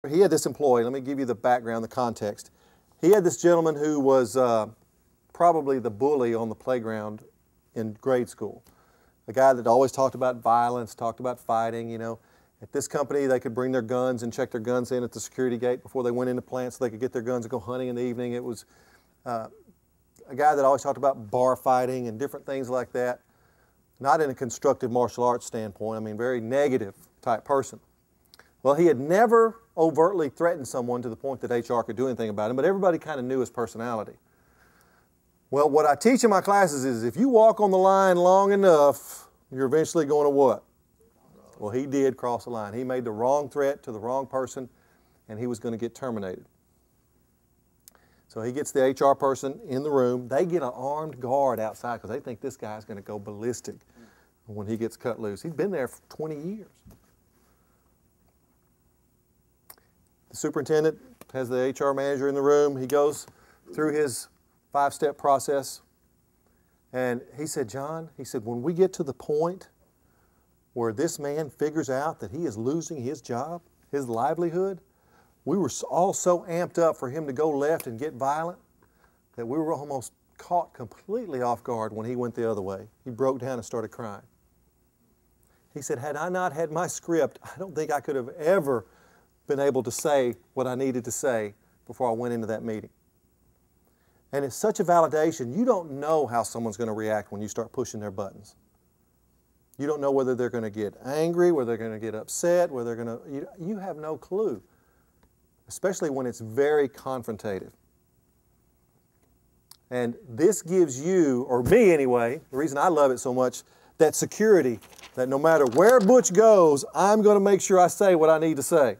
He had this employee, let me give you the background, the context. He had this gentleman who was probably the bully on the playground in grade school. The guy that always talked about violence, talked about fighting, you know. At this company, they could bring their guns and check their guns in at the security gate before they went into plant so they could get their guns and go hunting in the evening. It was a guy that always talked about bar fighting and different things like that. Not in a constructive martial arts standpoint, I mean, very negative type person. Well, he had never overtly threatened someone to the point that HR could do anything about him, but everybody kind of knew his personality. Well, what I teach in my classes is if you walk on the line long enough, you're eventually going to what? Well, he did cross the line. He made the wrong threat to the wrong person, and he was going to get terminated. So he gets the HR person in the room. They get an armed guard outside because they think this guy's going to go ballistic when he gets cut loose. He's been there for 20 years. The superintendent has the HR manager in the room. He goes through his 5-step process. And he said, John, he said, when we get to the point where this man figures out that he is losing his job, his livelihood, we were all so amped up for him to go left and get violent that we were almost caught completely off guard when he went the other way. He broke down and started crying. He said, had I not had my script, I don't think I could have ever been able to say what I needed to say before I went into that meeting. And it's such a validation. You don't know how someone's going to react when you start pushing their buttons. You don't know whether they're going to get angry, whether they're going to get upset, whether they're going to... You have no clue, especially when it's very confrontative. And this gives you, or me anyway, the reason I love it so much, that security that no matter where Butch goes, I'm going to make sure I say what I need to say.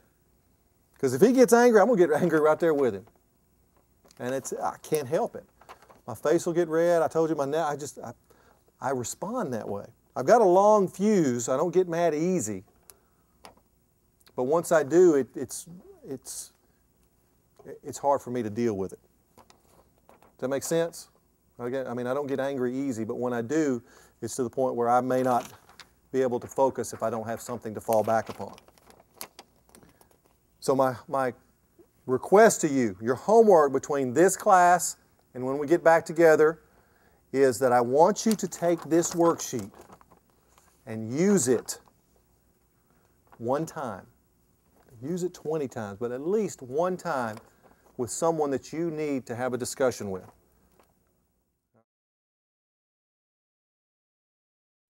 Because if he gets angry, I'm going to get angry right there with him. And I can't help it. My face will get red. I told you my neck, I respond that way. I've got a long fuse. I don't get mad easy. But once I do, it's hard for me to deal with it. Does that make sense? I mean, I don't get angry easy, but when I do, it's to the point where I may not be able to focus if I don't have something to fall back upon. So my request to you, your homework between this class and when we get back together, is that I want you to take this worksheet and use it one time. Use it 20 times, but at least one time with someone that you need to have a discussion with.